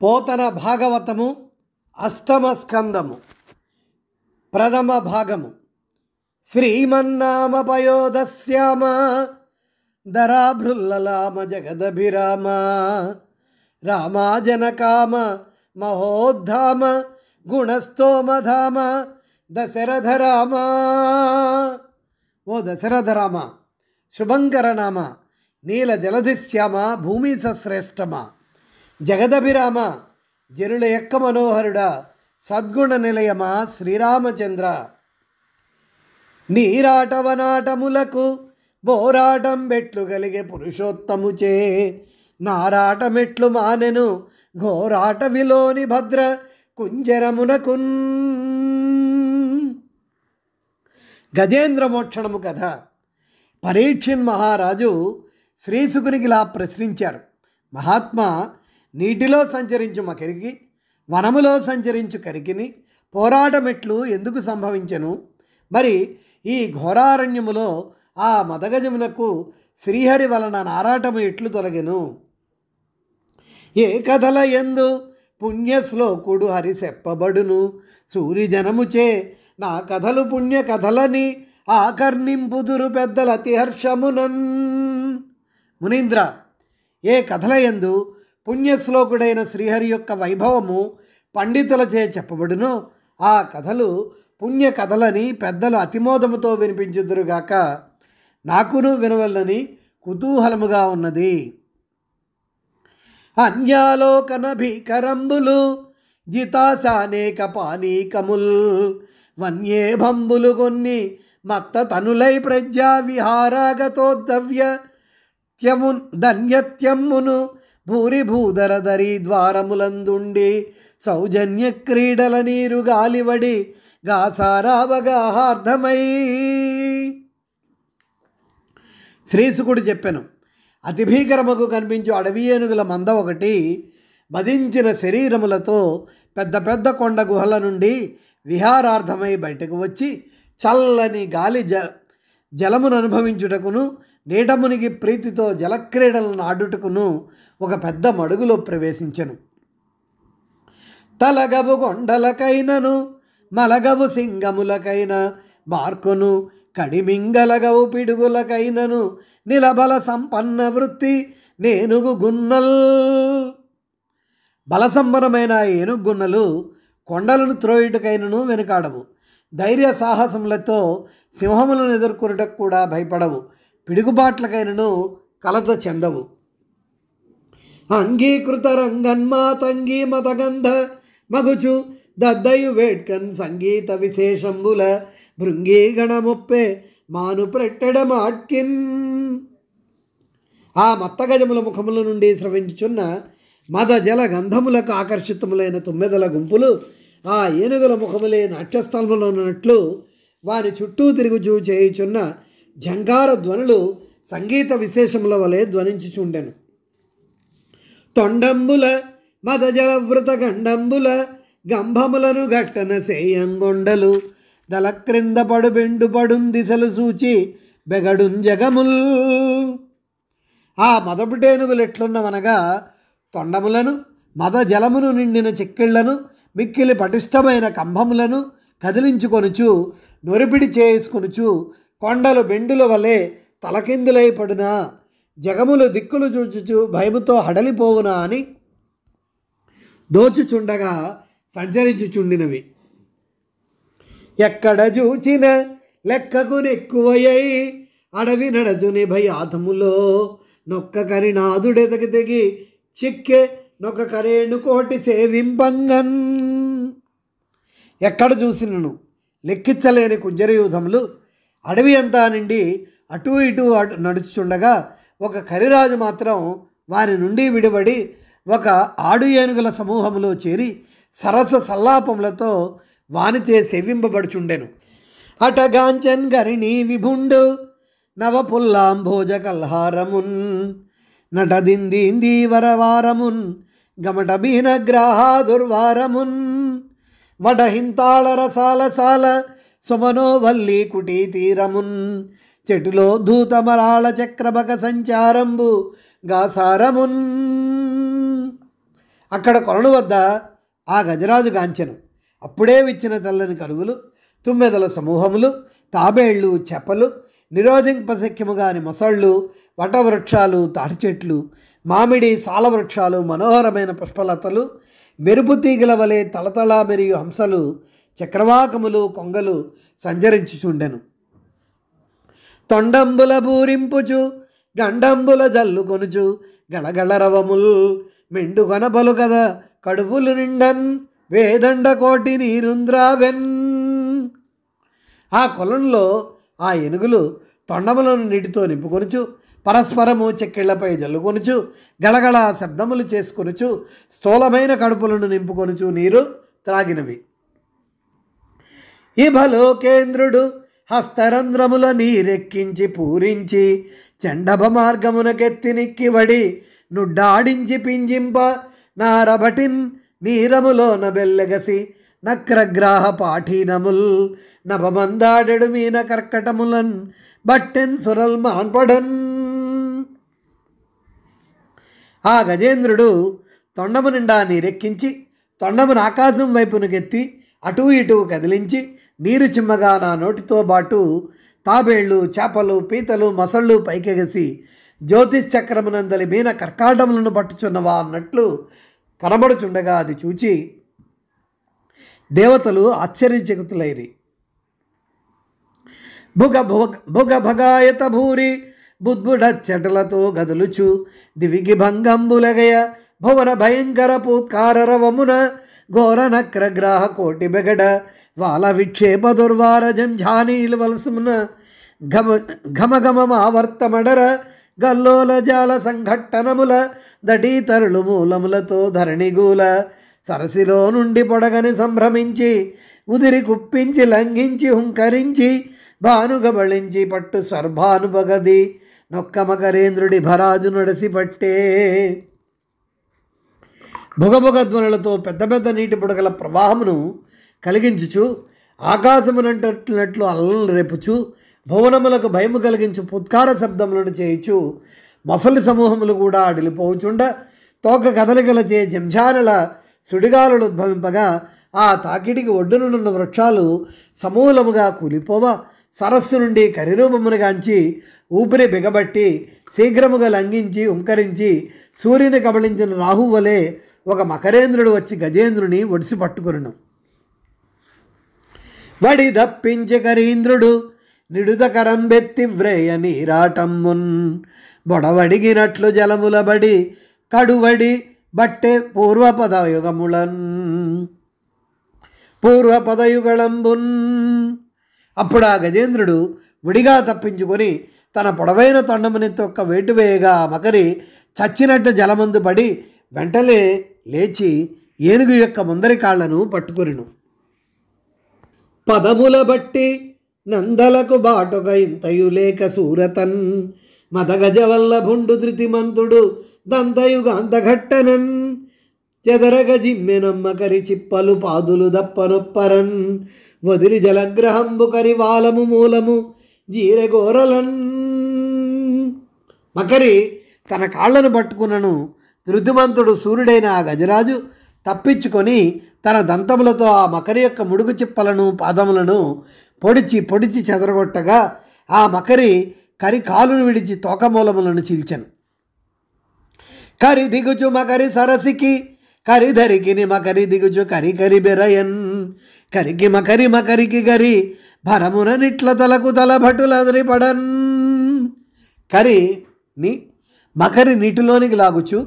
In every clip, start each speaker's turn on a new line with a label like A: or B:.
A: పోతన భాగవతము అష్టమ స్కందము ప్రథమ భాగము. శ్రీమన్నామపయోదశ్యామ ధరాభృల్లలామ జగదభిరామ రామాజనకామ మహోద్ధామ గుణస్తోమధామ దశరథ రామ. ఓ దశరథ రామ, శుభంకరనామ, నీల జలధిశ్యామ, భూమి సశ్రేష్టమ, జగదభిరామ, జనుల యొక్క మనోహరుడా, సద్గుణ నిలయమా శ్రీరామచంద్ర. నీరాటవనాటములకు బోరాటం బెట్లు కలిగే పురుషోత్తముచే నారాటమెట్లు మానెను ఘోరాటవిలోని భద్ర కుంజరమునకున్. గజేంద్ర మోక్షణము కథ. పరీక్షిన్ మహారాజు శ్రీశుకునికి ఇలా ప్రశ్నించారు: మహాత్మా, నీటిలో సంచరించు మకరికి, వనములో సంచరించు కరికిని పోరాటమెట్లు ఎందుకు సంభవించెను? మరి ఈ ఘోరారణ్యములో ఆ మదగజమునకు శ్రీహరి వలన నారాటము ఎట్లు తొలగెను? ఏ కథల యందు పుణ్యశ్లోకుడు హరి చెప్పబడును, సూర్యజనముచే నా కథలు పుణ్య కథలని ఆకర్ణింపుదురు పెద్దల అతిహర్షమునన్. మునీంద్ర, ఏ కథల యందు పుణ్యశ్లోకుడైన శ్రీహరి యొక్క వైభవము పండితులచే చెప్పబడునో ఆ కథలు పుణ్య కథలని పెద్దలు అతిమోదముతో వినిపించుదురుగాక. నాకును వినవల్లని కుతూహలముగా ఉన్నది. అన్యాలోకన భీకరంబులు జితాశానేక పానీకముల్ వన్యే భంబులు కొన్ని మత్త తనులై ప్రజ్ఞా విహారాగతోద్దవ్య ధన్యత్యమ్మును భూరి భూధరధరి ద్వారములందుండి సౌజన్య క్రీడల నీరు గాలివడి గాసారావగాహార్థమై. శ్రీశుకుడు చెప్పెను: అతి భీకరముకు కనిపించు అడవి ఏనుగుల మంద ఒకటి మదించిన శరీరములతో పెద్ద పెద్ద కొండ గుహల నుండి విహారార్థమై బయటకు వచ్చి చల్లని గాలి జలమును అనుభవించుటకును నీటమునికి ప్రీతితో జలక్రీడలను ఆడుటకును ఒక పెద్ద మడుగులో ప్రవేశించెను. తలగవు కొండలకైనను మలగవు సింగములకైన మార్కొను కడిమింగలగవు పిడుగులకైనను నిలబల సంపన్న వృత్తి నేనుగు గున్నల్. బలసంపన్నమైన ఏనుగున్నలు కొండలను త్రోయుటకైనను వెనుకాడవు, ధైర్య సాహసములతో సింహములను ఎదుర్కొనుటకు కూడా భయపడవు, పిడుగుబాట్లకైనను కలత చెందవు. అంగీకృత రంగన్మాతంగీ మతగంధ మగుచు దద్దయు వేట్కన్ సంగీత విశేషంబుల భృంగీగణముప్పే మాను ప్రెట్టెడమాట్కిన్. ఆ మత్తగజముల ముఖముల నుండి స్రవించుచున్న మద జల గంధములకు ఆకర్షితములైన తుమ్మెదల గుంపులు ఆ ఏనుగుల ముఖములే నాట్యస్థలములో ఉన్నట్లు వారి చుట్టూ తిరుగుచూ చేయుచున్న ఝంకార ధ్వనులు సంగీత విశేషముల వలె ధ్వనించుచుండెను. తొండంబుల మదజల వృత గండంబుల గంభములను గట్టన సేయంగొండలు దల క్రింద పడు బెండు పడున్ దిశలు సూచి బెగడున్ జగముల్. ఆ మదపుటేనుగులు ఎట్లున్నవనగా తొండములను మద జలమును నిండిన చెక్కిళ్లను మిక్కిలి పటిష్టమైన కంభములను కదిలించుకొనుచు నొరిపిడి చేసుకొనుచు కొండలు బెండుల వలె తలకిందులై పడునా, జగములు దిక్కులు చూచుచు భయముతో హడలిపోవునా అని దోచుచుండగా సంచరించుచుండినవి. ఎక్కడ చూచిన లెక్కకు నెక్కువయ్యై అడవి నడచుని భయాతములో నొక్క కరినాదుడెదకి తెగి చిక్కే నొక్క కరేణు కోటి సేవింపంగన్. ఎక్కడ చూసినను లెక్కించలేని కుంజరయూధములు అడవి అంతా నిండి అటు ఇటు నడుచుచుండగా ఒక కరిరాజు మాత్రం వారి నుండి విడివడి ఒక ఆడు ఏనుగుల సమూహములో చేరి సరస సల్లాపములతో వానితే సేవింపబడుచుండెను. అటగాంచన్ గరిణీ విభుండు నవపుల్లాంభోజ కల్హారమున్ నటదిందీవరవారమున్ గమట బీనగ్రాహా దుర్వారమున్ వడహింతాళ రసాలసాల సుమనోవల్లి కుటీ తీరమున్ చెటులో ధూతమరాళ చక్రబక సంచారంబు గాసారమున్. అక్కడ కొలను వద్ద ఆ గజరాజు గాంచెను. అప్పుడే విచ్చిన తెల్లని కరువులు, తుమ్మెదల సమూహములు, తాబేళ్లు, చెపలు, నిరోధింపశక్యముగాని మొసళ్ళు, వటవృక్షాలు, తాటి చెట్లు, మామిడి సాల వృక్షాలు, మనోహరమైన పుష్పలతలు, మెరుపు తీగల వలె తలతళ మెరియు హంసలు, చక్రవాకములు, కొంగలు సంచరించుచుండెను. తొండంబుల బూరింపుచు గండంబుల జల్లు కొనుచు గళగళ రవముల్ మెండు గనబలు కద కడుపులు నిండన్ వేదండ కోటి నీరుంద్రావెన్. ఆ కొలంలో ఆ ఏనుగులు తొండములను నీటితో నింపుకొనుచు పరస్పరము చెక్కిళ్లపై జల్లుకొనుచు గళగళ శబ్దములు చేసుకొనుచు స్థూలమైన కడుపులను నింపుకొనుచు నీరు త్రాగినవి. ఇభలోకేంద్రుడు హస్తరంధ్రముల నీరెక్కించి పూరించి చండభ మార్గమునకెత్తి నిక్కివడి నుడ్డాడించి పింజింప నారభటిన్ నీరములోన బెల్లెగసి నక్రగ్రాహ పాఠీనముల్ నభమందాడెడు మీన కర్కటములన్ బట్టెన్ సురల్ మాన్పడన్. ఆ గజేంద్రుడు తొండము నిండా నీరెక్కించి తొండమును ఆకాశం వైపునకెత్తి అటూ ఇటూ కదిలించి నీరు చిమ్మగా నా నోటితో బాటు తాబేళ్లు, చేపలు, పీతలు, మొసళ్ళు పైకెగసి జ్యోతిశ్చక్రమునందలి మీన కర్కాటములను పట్టుచున్నవా అన్నట్లు కనబడుచుండగా అది చూచి దేవతలు ఆశ్చర్యచకితులైరి. భుగ భగాయత భూరి బుద్బుడ చెటలతో గదులుచు దివిగి భంగంబులగయ భువన భయంకర పూత్కార రవమున ఘోర నక్రగ్రాహ కోటి బెగడ వాల విక్షేప దుర్వార జంఝానీలు వలసమున ఘమఘమమావర్తమడర గల్లోల జాల సంఘట్టనముల దటీతరులు మూలములతో ధరణిగూల సరసిలో నుండి పొడగని సంభ్రమించి ఉదిరి కుప్పించి లంఘించి హుంకరించి భానుగబళించి పట్టు స్వర్భానుభగది నొక్కమకరేంద్రుడి భరాజు నడసి పట్టే. భుగభుగ ధ్వనులతో పెద్ద పెద్ద నీటి బుడగల ప్రవాహమును కలిగించుచు ఆకాశమునంటట్లు అల్లలు రేపుచు భువనములకు భయము కలిగించు పుత్కార శబ్దములను చేయుచు మొసలి సమూహములు కూడా అడిలిపోవుచుండ తోక కదలికలచే జంఝానుల సుడిగాలులు ఉద్భవింపగా ఆ తాకిడికి ఒడ్డునున్న వృక్షాలు సమూలముగా కూలిపోవ సరస్సు నుండి కరిరూపమునుగాంచి ఊపిరి బిగబట్టి శీఘ్రముగా లంఘించి ఉంకరించి సూర్యుని కబళించిన రాహువు వలె ఒక మకరేంద్రుడు వచ్చి గజేంద్రుని ఒడిసి పట్టుకొనును. వడి దప్పించి కరీంద్రుడు నిడుద కరంబెత్తి వ్రేయ నీరాటమ్మున్ బొడవడిగినట్లు జలములబడి కడువడి బట్టె పూర్వపదయుగములన్ పూర్వపదయుగళంబున్. అప్పుడు ఆ గజేంద్రుడు విడిగా తప్పించుకొని తన పొడవైన తొండమునెత్తి ఒక్క వేటు వేయగా మకరి చచ్చినట్టు జలమందు పడి వెంటనే లేచి ఏనుగు యొక్క ముందరి కాళ్లను పట్టుకొనిను. పదముల బట్టి నందలకు బాటుక ఇంతయు లేక సూరతన్ మదగజ వల్ల భుండు ధృతిమంతుడు దంతయుగాంతఘట్టనన్ చెదరగ జిమ్మెనమ్మకరి చిప్పలు పాదులు దప్పనొప్పరన్ వదిలి జలగ్రహంబు కరివాలము మూలము జీరెగోరలన్. మకరి తన కాళ్లను పట్టుకున్నను. ధృతిమంతుడు సూర్యుడైన ఆ గజరాజు తప్పించుకొని తన దంతములతో ఆ మకరి యొక్క ముడుగు చిప్పలను పాదములను పొడిచి పొడిచి చెదరగొట్టగా ఆ మకరి కరి కాలును విడిచి తోకమూలములను చీల్చెను. కరి దిగుచు మకరి సరసికి కరిధరికిని మకరి దిగుచు కరి కరి బెరయన్ కరికి మకరి మకరికి గరి భరమున నిట్ల తలకు తల భటులదరి పడన్. కరిని మకరి నీటిలోనికి లాగుచు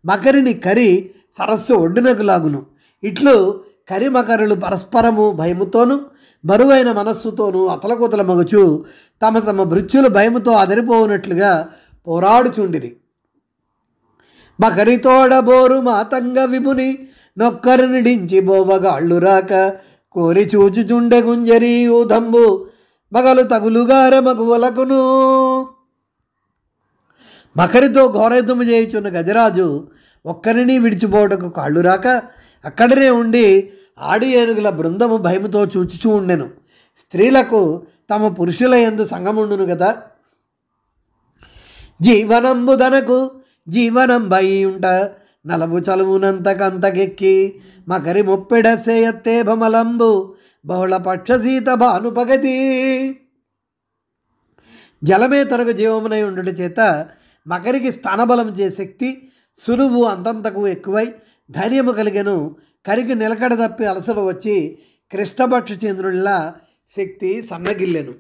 A: మకరిని కరి సరస్సు ఒడ్డునకు లాగును. ఇట్లు కరి మకరులు పరస్పరము భయముతోనూ బరువైన మనస్సుతోనూ అతలకుతల మగుచు తమ తమ భృత్యులు భయముతో అదరిపోవునట్లుగా పోరాడుచుండిరి. మకరితోడబోరు మాతంగ విముని నొక్కరు నిడించి బోవగాళ్ళు రాక కోరి చూచుచుండె గుంజరి ఊదంబు మగలు తగులుగార మగువలకును. మకరితో ఘోరయుద్ధము చేయుచున్న గజరాజు ఒక్కరిని విడిచిపోవటకు కాళ్ళు రాక అక్కడనే ఉండి ఆడి ఏనుగుల బృందము భయముతో చూచుచూ ఉండెను. స్త్రీలకు తమ పురుషుల యందు సంగముండును కదా. జీవనంబుదనకు జీవనం బయ్యుంట నలబు చలువునంతకంతకెక్కి మకరి ముప్పెడసేయత్తే భమలంబు బహుళ పక్షసీత భానుపగతి. జలమే తనకు జీవమునై ఉండుట చేత మకరికి స్థానబలం చే శక్తి సులువు అంతంతకు ఎక్కువై ధైర్యము కలిగెను. కరికి నిలకడ తప్పి అలసట వచ్చి కృష్ణపక్ష చంద్రునిలా శక్తి సన్నగిల్లెను.